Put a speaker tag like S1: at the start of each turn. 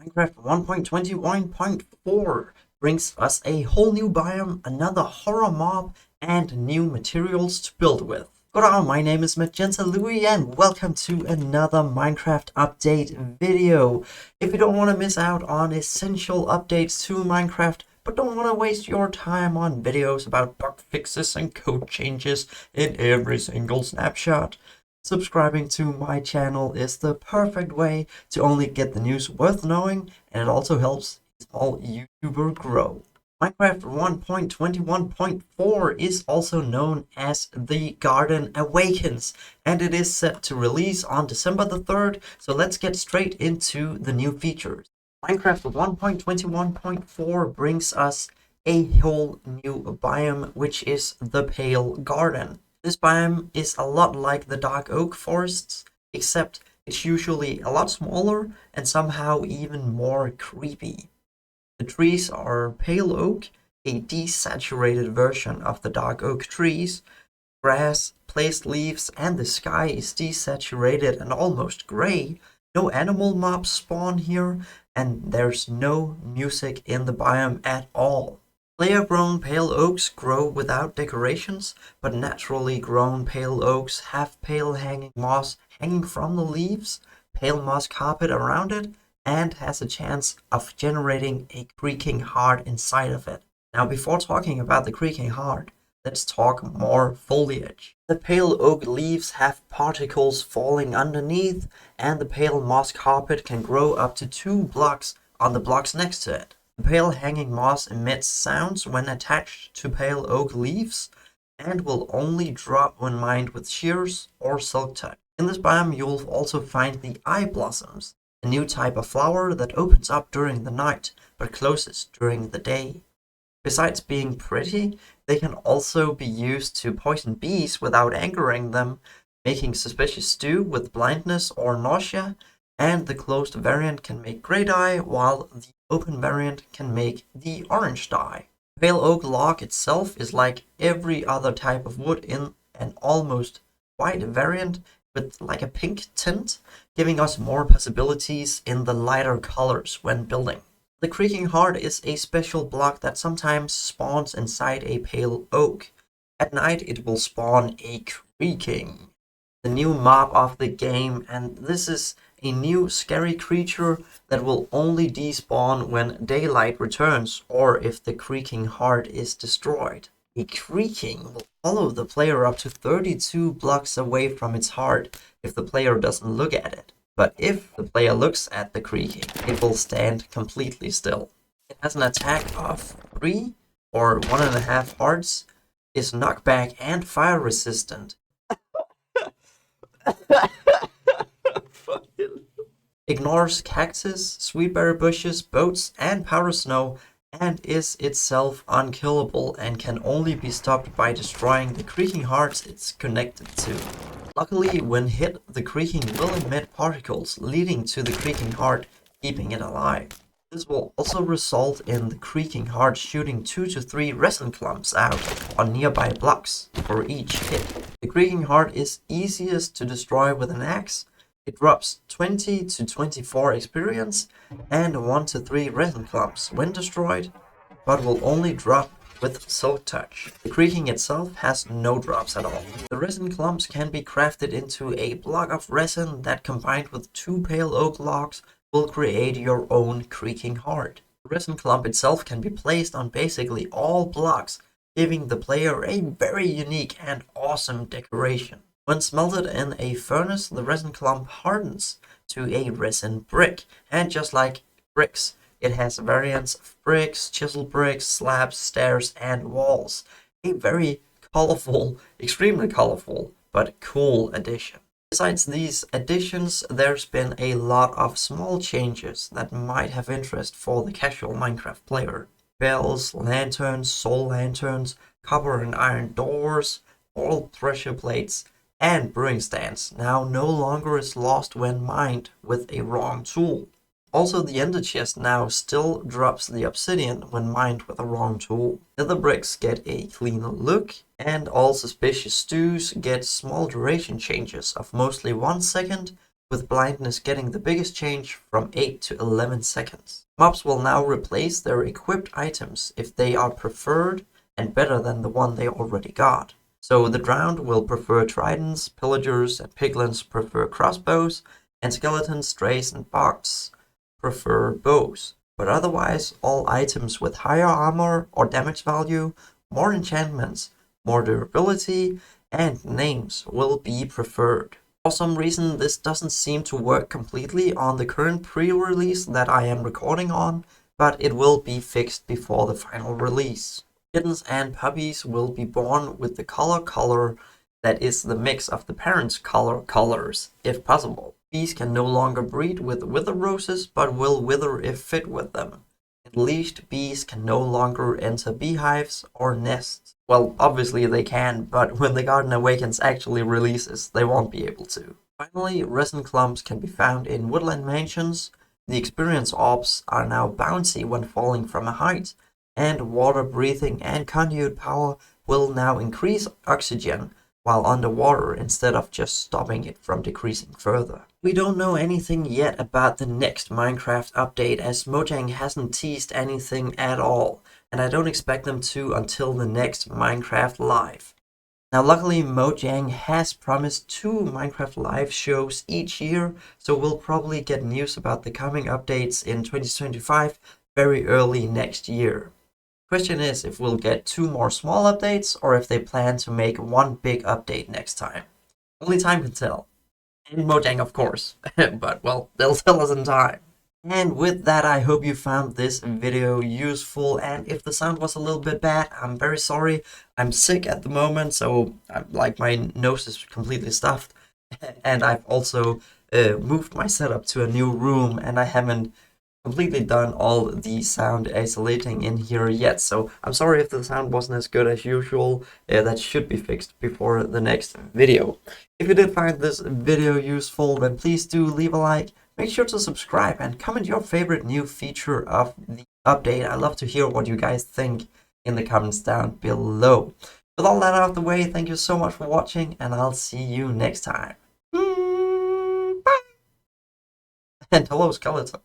S1: Minecraft 1.21.4 brings us a whole new biome, another horror mob, and new materials to build with. Good on, my name is MagentaLewi and welcome to another Minecraft update video. If you don't want to miss out on essential updates to Minecraft, but don't want to waste your time on videos about bug fixes and code changes in every single snapshot, subscribing to my channel is the perfect way to only get the news worth knowing, and it also helps a small YouTuber grow. Minecraft 1.21.4 is also known as The Garden Awakens, and it is set to release on December the 3rd, so let's get straight into the new features. Minecraft 1.21.4 brings us a whole new biome, which is the Pale Garden. This biome is a lot like the dark oak forests, except it's usually a lot smaller and somehow even more creepy. The trees are pale oak, a desaturated version of the dark oak trees. Grass, placed leaves, and the sky is desaturated and almost gray. No animal mobs spawn here, and there's no music in the biome at all. Player-grown pale oaks grow without decorations, but naturally grown pale oaks have pale hanging moss hanging from the leaves, pale moss carpet around it, and has a chance of generating a creaking heart inside of it. Now, before talking about the creaking heart, let's talk more foliage. The pale oak leaves have particles falling underneath, and the pale moss carpet can grow up to 2 blocks on the blocks next to it. The pale hanging moss emits sounds when attached to pale oak leaves and will only drop when mined with shears or silk touch. In this biome you'll also find the Eyeblossoms, a new type of flower that opens up during the night but closes during the day. Besides being pretty, they can also be used to poison bees without angering them, making suspicious stew with blindness or nausea, and the closed variant can make grey dye, while the open variant can make the orange dye. Pale oak log itself is like every other type of wood in an almost white variant with like a pink tint, giving us more possibilities in the lighter colors when building. The creaking heart is a special block that sometimes spawns inside a pale oak. At night it will spawn a creaking, the new mob of the game, and this is a new scary creature that will only despawn when daylight returns or if the creaking heart is destroyed. A creaking will follow the player up to 32 blocks away from its heart if the player doesn't look at it. But if the player looks at the creaking, it will stand completely still. It has an attack of 3 or 1.5 hearts, is knockback and fire resistant. Ignores cactus, sweetberry bushes, boats, and powder snow, and is itself unkillable and can only be stopped by destroying the creaking hearts it's connected to. Luckily, when hit, the creaking will emit particles leading to the creaking heart, keeping it alive. This will also result in the creaking heart shooting 2 to 3 resin clumps out on nearby blocks for each hit. The creaking heart is easiest to destroy with an axe. It drops 20 to 24 experience and 1 to 3 resin clumps when destroyed, but will only drop with silk touch. The creaking itself has no drops at all. The resin clumps can be crafted into a block of resin that, combined with 2 pale oak logs, will create your own creaking heart. The resin clump itself can be placed on basically all blocks, giving the player a very unique and awesome decoration. When smelted in a furnace, the resin clump hardens to a resin brick, and just like bricks, it has variants of bricks, chisel bricks, slabs, stairs, and walls. A very colorful, extremely colorful, but cool addition. Besides these additions, there's been a lot of small changes that might have interest for the casual Minecraft player. Bells, lanterns, soul lanterns, copper and iron doors, all pressure plates, and brewing stands now no longer is lost when mined with a wrong tool. Also, the ender chest now still drops the obsidian when mined with a wrong tool. Nether bricks get a cleaner look, and all suspicious stews get small duration changes of mostly 1 second with blindness getting the biggest change from 8 to 11 seconds. Mobs will now replace their equipped items if they are preferred and better than the one they already got. So the drowned will prefer tridents, pillagers and piglins prefer crossbows, and skeletons, strays and bots prefer bows. But otherwise, all items with higher armor or damage value, more enchantments, more durability, and names will be preferred. For some reason, this doesn't seem to work completely on the current pre-release that I am recording on, but it will be fixed before the final release. Kittens and puppies will be born with the color that is the mix of the parents' colors, if possible. Bees can no longer breed with wither roses, but will wither if fit with them. And leashed bees can no longer enter beehives or nests. Well, obviously they can, but when The Garden Awakens actually releases, they won't be able to. Finally, resin clumps can be found in woodland mansions. The experience orbs are now bouncy when falling from a height, and water breathing and conduit power will now increase oxygen while underwater instead of just stopping it from decreasing further. We don't know anything yet about the next Minecraft update, as Mojang hasn't teased anything at all, and I don't expect them to until the next Minecraft Live. Now luckily Mojang has promised 2 Minecraft Live shows each year, so we'll probably get news about the coming updates in 2025 very early next year. Question is if we'll get 2 more small updates or if they plan to make 1 big update next time. Only time can tell. And Mojang, of course. But, well, they'll tell us in time. And with that, I hope you found this video useful. And if the sound was a little bit bad, I'm very sorry. I'm sick at the moment, so my nose is completely stuffed. And I've also moved my setup to a new room, and I haven't completely done all the sound isolating in here yet, so I'm sorry if the sound wasn't as good as usual. That should be fixed before the next video. If you did find this video useful, then please do leave a like, make sure to subscribe, and comment your favorite new feature of the update. I love to hear what you guys think in the comments down below. With all that out of the way, thank you so much for watching, and I'll see you next time. Bye! And hello, skeleton.